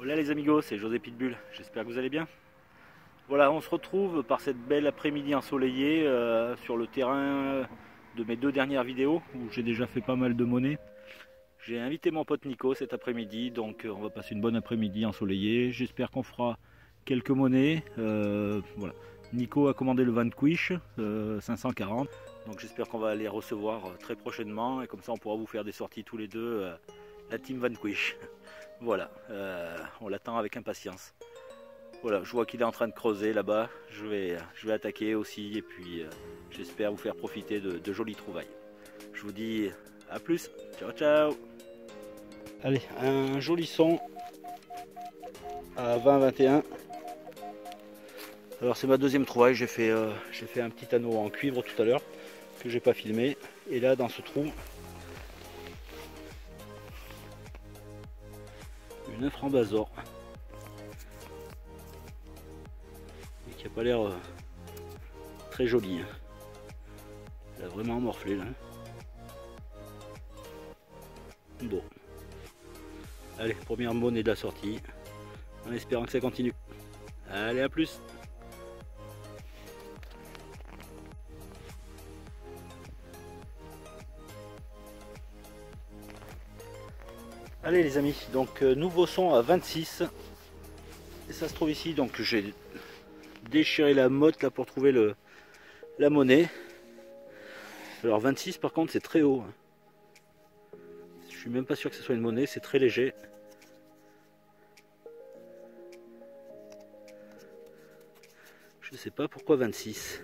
Hola les amigos, c'est José Pitbull, j'espère que vous allez bien. Voilà, on se retrouve par cette belle après-midi ensoleillée sur le terrain de mes deux dernières vidéos où j'ai déjà fait pas mal de monnaie. J'ai invité mon pote Nico cet après-midi, donc on va passer une bonne après-midi ensoleillée. J'espère qu'on fera quelques monnaies. Voilà. Nico a commandé le Vanquish 540, donc j'espère qu'on va les recevoir très prochainement et comme ça on pourra vous faire des sorties tous les deux, la team Vanquish. Voilà, on l'attend avec impatience. Voilà, je vois qu'il est en train de creuser là-bas. Je vais attaquer aussi et puis j'espère vous faire profiter de jolies trouvailles. Je vous dis à plus. Ciao, ciao. Allez, un joli son à 20-21. Alors c'est ma deuxième trouvaille. J'ai fait un petit anneau en cuivre tout à l'heure que j'ai pas filmé. Et là, dans ce trou, une inframbasor. Qui n'a pas l'air très jolie. Hein. Elle a vraiment morflé là. Bon. Allez, première monnaie de la sortie. En espérant que ça continue. Allez, à plus. Allez les amis, donc nouveau son à 26. Et ça se trouve ici, donc j'ai déchiré la motte là pour trouver la monnaie. Alors 26 par contre c'est très haut. Je suis même pas sûr que ce soit une monnaie, c'est très léger. Je sais pas pourquoi 26.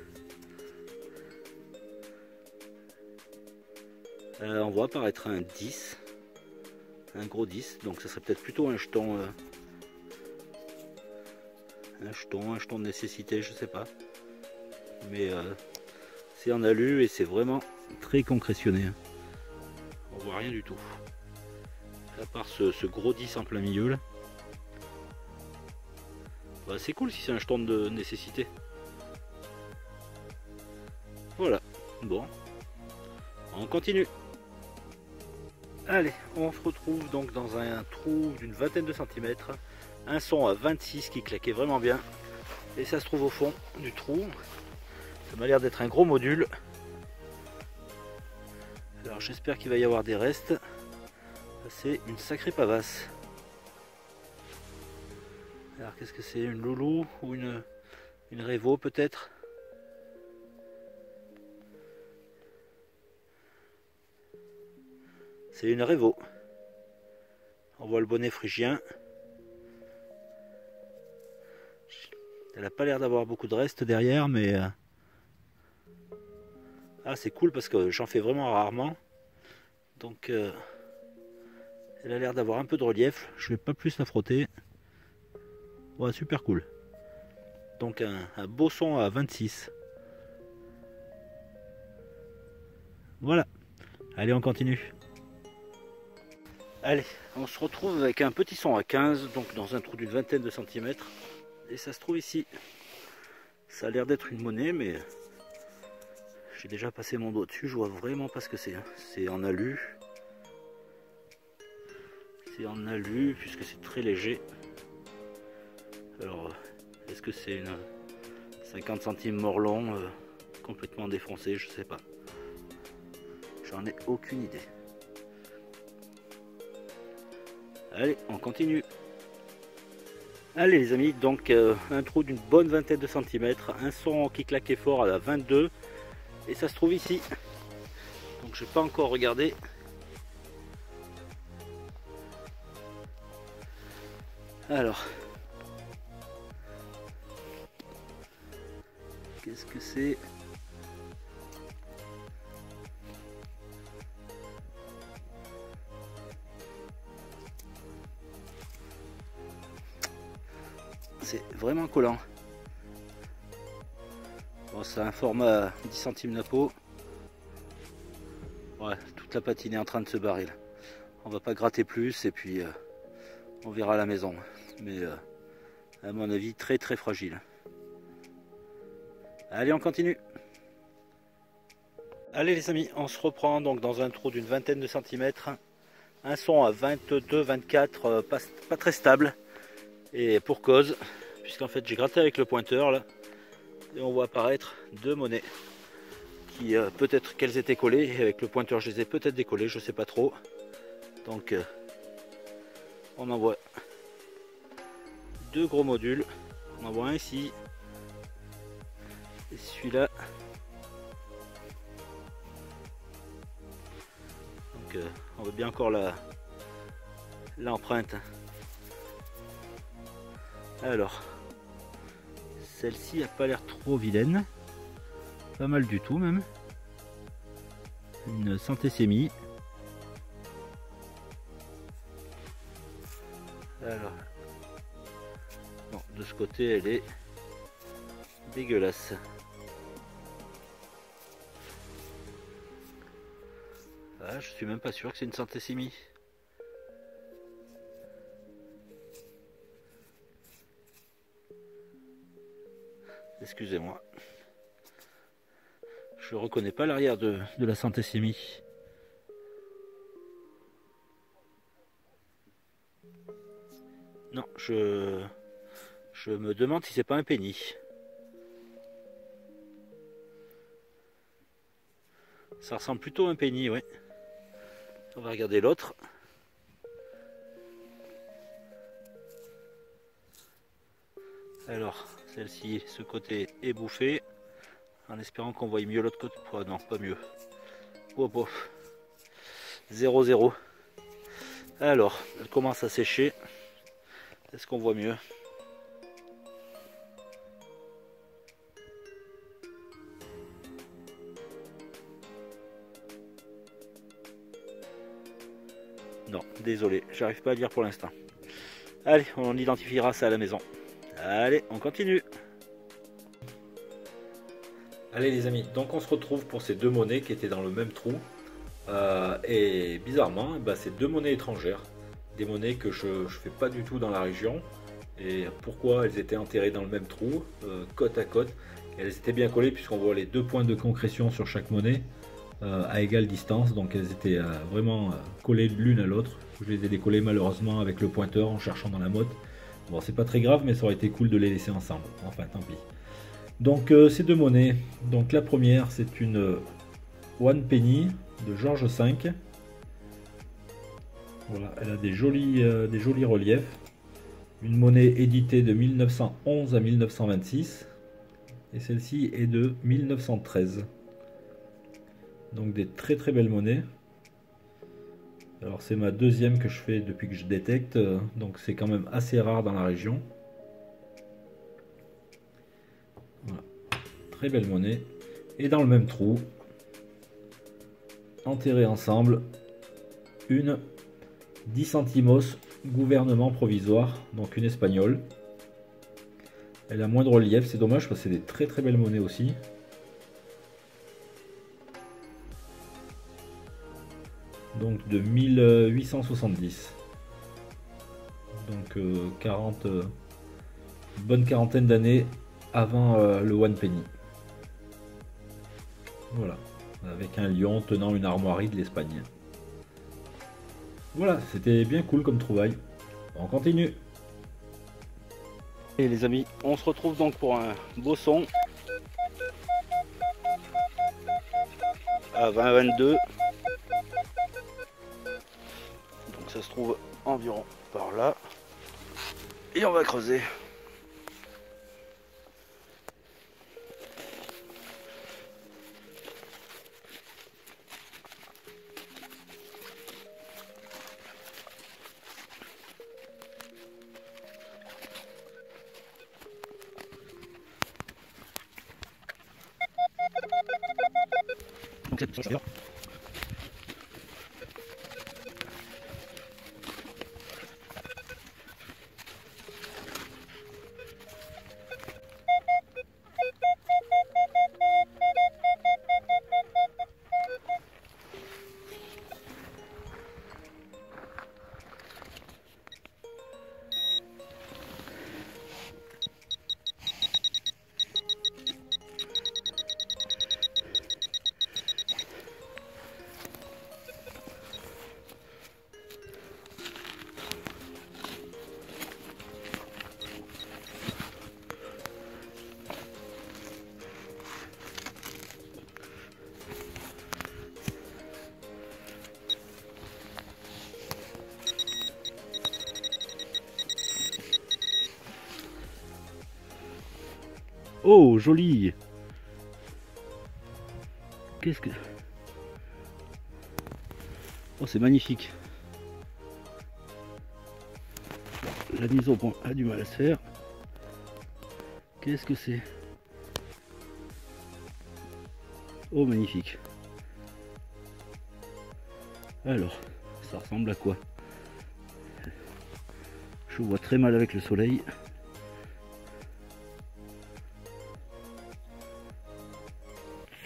On voit apparaître un 10. Un gros 10, donc ça serait peut-être plutôt un jeton. Un jeton de nécessité, je sais pas. Mais c'est en alu et c'est vraiment très concrétionné. On voit rien du tout. À part ce gros 10 en plein milieu là. Bah, c'est cool si c'est un jeton de nécessité. Voilà. Bon. On continue. Allez, on se retrouve donc dans un trou d'une vingtaine de centimètres. Un son à 26 qui claquait vraiment bien. Et ça se trouve au fond du trou. Ça m'a l'air d'être un gros module. Alors j'espère qu'il va y avoir des restes. C'est une sacrée pavasse. Alors qu'est-ce que c'est? Une loulou ou une révo peut-être? C'est une révo. On voit le bonnet phrygien. Elle n'a pas l'air d'avoir beaucoup de restes derrière, mais ah, c'est cool parce que j'en fais vraiment rarement. Donc elle a l'air d'avoir un peu de relief. Je vais pas plus la frotter. Ouais, super cool. Donc un beau son à 26. Voilà. Allez, on continue. Allez, on se retrouve avec un petit son à 15, donc dans un trou d'une vingtaine de centimètres. Et ça se trouve ici. Ça a l'air d'être une monnaie, mais j'ai déjà passé mon doigt dessus, je vois vraiment pas ce que c'est. C'est en alu. C'est en alu, puisque c'est très léger. Alors, est-ce que c'est une 50 centimes Morlon complètement défoncé? Je sais pas. J'en ai aucune idée. Allez, on continue. Allez les amis, donc un trou d'une bonne vingtaine de centimètres, un son qui claquait fort à la 22, et ça se trouve ici. Donc je n'ai pas encore regardé. Alors, qu'est-ce que c'est? C'est vraiment collant. Bon, c'est un format 10 centimes la peau. Ouais, toute la patine est en train de se barrer là. On va pas gratter plus et puis on verra à la maison. Mais à mon avis très très fragile. Allez, on continue. Allez les amis, on se reprend donc dans un trou d'une vingtaine de centimètres. Un son à 22-24, pas très stable. Et pour cause, puisqu'en fait j'ai gratté avec le pointeur là, et on voit apparaître deux monnaies qui peut-être qu'elles étaient collées, et avec le pointeur je les ai peut-être décollées, je sais pas trop. Donc on en voit deux gros modules, on en voit un ici, et celui-là. Donc on voit bien encore l'empreinte. Alors, celle-ci a pas l'air trop vilaine, pas mal du tout même. Une centésémie. Alors, bon, de ce côté elle est dégueulasse. Ah, je suis même pas sûr que c'est une centésémie. Excusez-moi. Je reconnais pas l'arrière de la centésémie. Non, je me demande si c'est pas un penny. Ça ressemble plutôt à un penny, ouais. On va regarder l'autre. Alors, celle-ci, ce côté est bouffé. En espérant qu'on voie mieux l'autre côté. Oh, non, pas mieux. Oh, oh. 0-0. Alors, elle commence à sécher. Est-ce qu'on voit mieux? Non, désolé, j'arrive pas à lire pour l'instant. Allez, on identifiera ça à la maison. Allez, on continue. Allez les amis, donc on se retrouve pour ces deux monnaies qui étaient dans le même trou. Et bizarrement, c'est deux monnaies étrangères. Des monnaies que je ne fais pas du tout dans la région. Et pourquoi elles étaient enterrées dans le même trou, côte à côte. Et elles étaient bien collées puisqu'on voit les deux points de concrétion sur chaque monnaie à égale distance. Donc elles étaient vraiment collées l'une à l'autre. Je les ai décollées malheureusement avec le pointeur en cherchant dans la motte. Bon, c'est pas très grave, mais ça aurait été cool de les laisser ensemble. Enfin, tant pis. Donc ces deux monnaies, donc la première c'est une One Penny de George V. Voilà, elle a des jolis reliefs. Une monnaie éditée de 1911 à 1926 et celle-ci est de 1913. Donc des très très belles monnaies. Alors c'est ma deuxième que je fais depuis que je détecte, donc c'est quand même assez rare dans la région. Voilà. Très belle monnaie. Et dans le même trou, enterrés ensemble, une 10 centimos gouvernement provisoire, donc une espagnole. Elle a moins de relief, c'est dommage parce que c'est des très très belles monnaies aussi. Donc de 1870. Donc 40, bonne quarantaine d'années avant le One Penny. Voilà, avec un lion tenant une armoirie de l'Espagne. Voilà, c'était bien cool comme trouvaille. On continue. Et les amis, on se retrouve donc pour un beau son à 20-22. Donc ça se trouve environ par là. Et on va creuser. Donc c'est bien. Oh, joli. Qu'est-ce que... Oh, c'est magnifique. La mise au point a du mal à se faire. Qu'est-ce que c'est? Oh, magnifique. Alors, ça ressemble à quoi? Je vois très mal avec le soleil.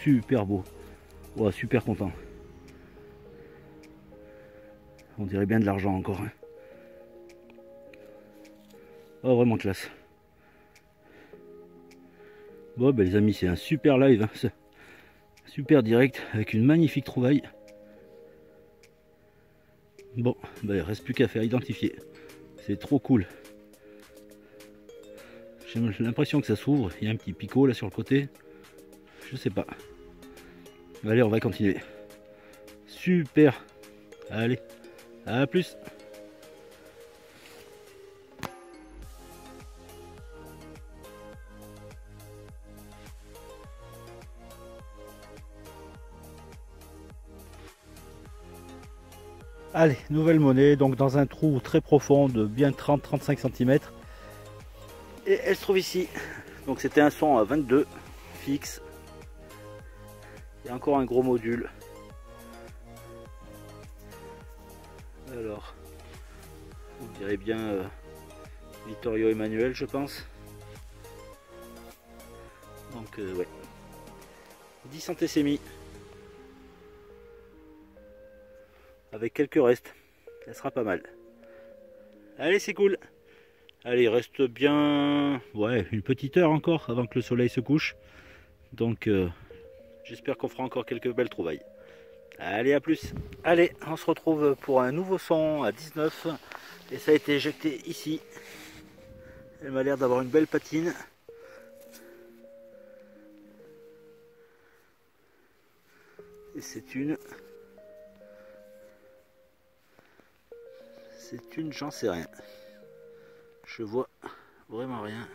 Super beau. Oh, super content. On dirait bien de l'argent encore. Hein. Oh, vraiment classe. Bon, ben, les amis, c'est un super live. Hein. Super direct avec une magnifique trouvaille. Bon, ben, il reste plus qu'à faire identifier. C'est trop cool. J'ai l'impression que ça s'ouvre. Il y a un petit picot là sur le côté. Je sais pas. Allez, on va continuer. Super. Allez, à plus. Allez, nouvelle monnaie, donc dans un trou très profond de bien 30-35 cm. Et elle se trouve ici. Donc c'était un son à 22 fixe. Il y a encore un gros module. Alors, on dirait bien Vittorio Emanuele, je pense. Donc ouais. 10 centésémies. Avec quelques restes. Ça sera pas mal. Allez, c'est cool. Allez, il reste bien ouais, une petite heure encore avant que le soleil se couche. Donc j'espère qu'on fera encore quelques belles trouvailles. Allez, à plus. Allez, on se retrouve pour un nouveau son à 19. Et ça a été éjecté ici. Elle m'a l'air d'avoir une belle patine. Et c'est une... j'en sais rien. Je vois vraiment rien.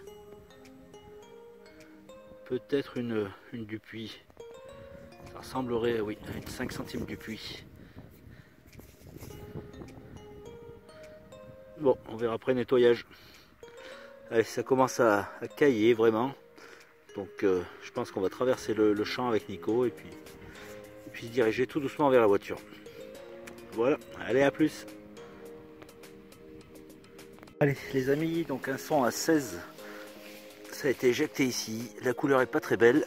Peut-être une Dupuis. Ça ressemblerait, oui, à une 5 centimes Dupuis. Bon, on verra après nettoyage. Allez, ça commence à cailler vraiment. Donc je pense qu'on va traverser le champ avec Nico et puis se diriger tout doucement vers la voiture. Voilà, allez, à plus. Allez les amis, donc un son à 16. Ça a été éjecté ici. La couleur est pas très belle.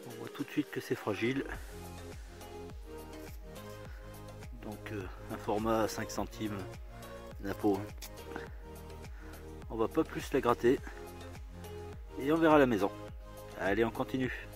On voit tout de suite que c'est fragile. Donc un format 5 centimes Napo. On va pas plus la gratter. Et on verra à la maison. Allez, on continue.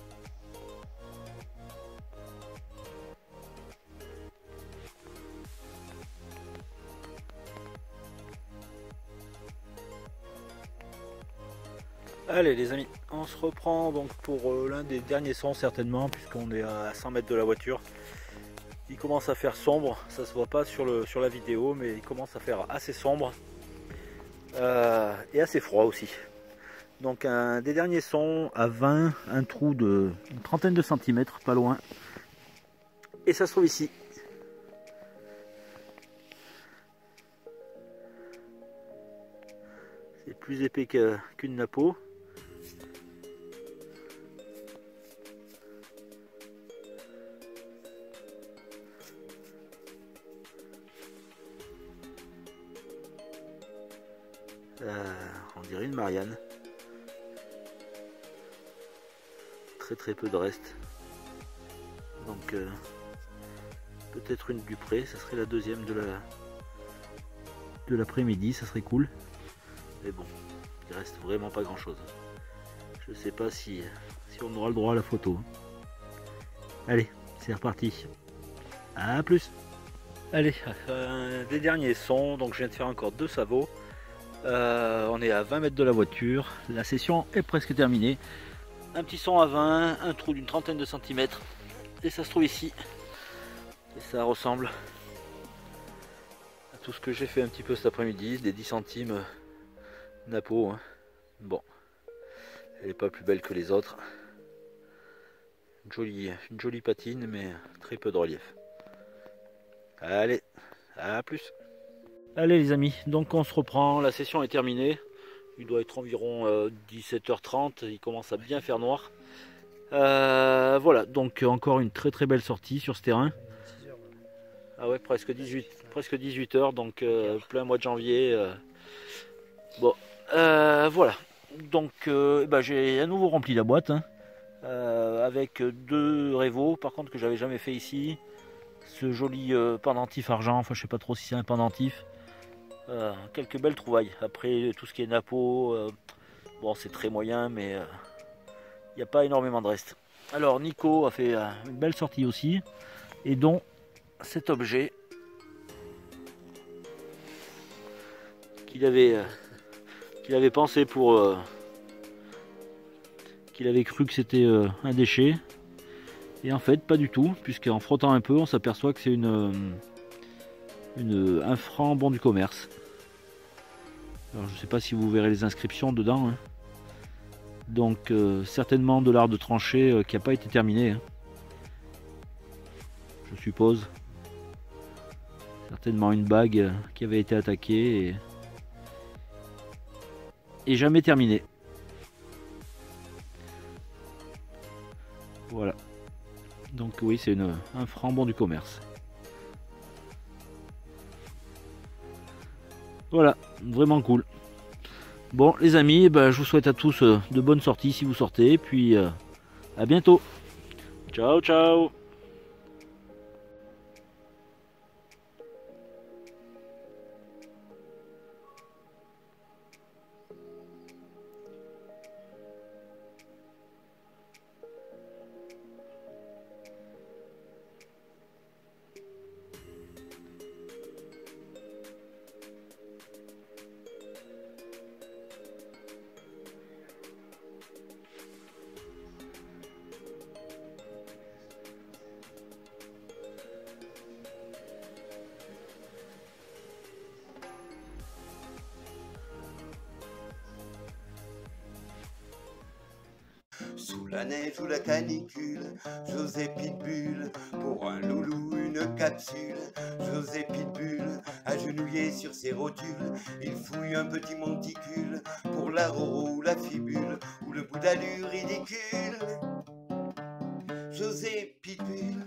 Allez les amis, on se reprend donc pour l'un des derniers sons certainement, puisqu'on est à 100 mètres de la voiture. Il commence à faire sombre, ça se voit pas sur la vidéo, mais il commence à faire assez sombre et assez froid aussi. Donc un des derniers sons à 20, un trou de une trentaine de centimètres, pas loin. Et ça se trouve ici. C'est plus épais qu'une Napo. On dirait une Marianne. Très peu de reste. Donc peut-être une Dupré, ça serait la deuxième de l'après-midi, ça serait cool. Mais bon, il reste vraiment pas grand chose. Je sais pas si on aura le droit à la photo. Allez, c'est reparti. À plus. Allez, des derniers sons, donc je viens de faire encore 2 sabots. On est à 20 mètres de la voiture, la session est presque terminée. Un petit son à 20, un trou d'une trentaine de centimètres, et ça se trouve ici. Et ça ressemble à tout ce que j'ai fait un petit peu cet après-midi, des 10 centimes Napo. Hein. Bon, Elle n'est pas plus belle que les autres. Une jolie patine, mais très peu de relief. Allez, à plus. Allez les amis, donc on se reprend, la session est terminée. Il doit être environ 17h30, il commence à bien faire noir. Voilà, donc encore une très belle sortie sur ce terrain. Ah ouais, presque 18h, donc plein mois de janvier. Bon, voilà. Donc j'ai à nouveau rempli la boîte, hein, avec 2 révos, par contre que j'avais jamais fait ici. Ce joli pendentif argent, enfin je sais pas trop si c'est un pendentif. Quelques belles trouvailles. Après tout ce qui est napo, bon c'est très moyen, mais il n'y a pas énormément de reste. Alors Nico a fait une belle sortie aussi, et dont cet objet qu'il avait pensé pour qu'il avait cru que c'était un déchet, et en fait pas du tout, puisqu'en frottant un peu on s'aperçoit que c'est un franc bon du commerce. Alors je sais pas si vous verrez les inscriptions dedans, hein. Donc certainement de l'art de trancher qui n'a pas été terminé, hein, je suppose. Certainement une bague qui avait été attaquée et jamais terminée. Voilà. Donc oui, c'est un franc bon du commerce. Voilà, vraiment cool. Bon les amis, je vous souhaite à tous de bonnes sorties si vous sortez, puis à bientôt. Ciao ciao. Sous la neige ou la canicule, José Pitbull, pour un loulou une capsule. José Pitbull, agenouillé sur ses rotules, il fouille un petit monticule, pour la roro ou la fibule, ou le bout d'allure ridicule. José Pitbull.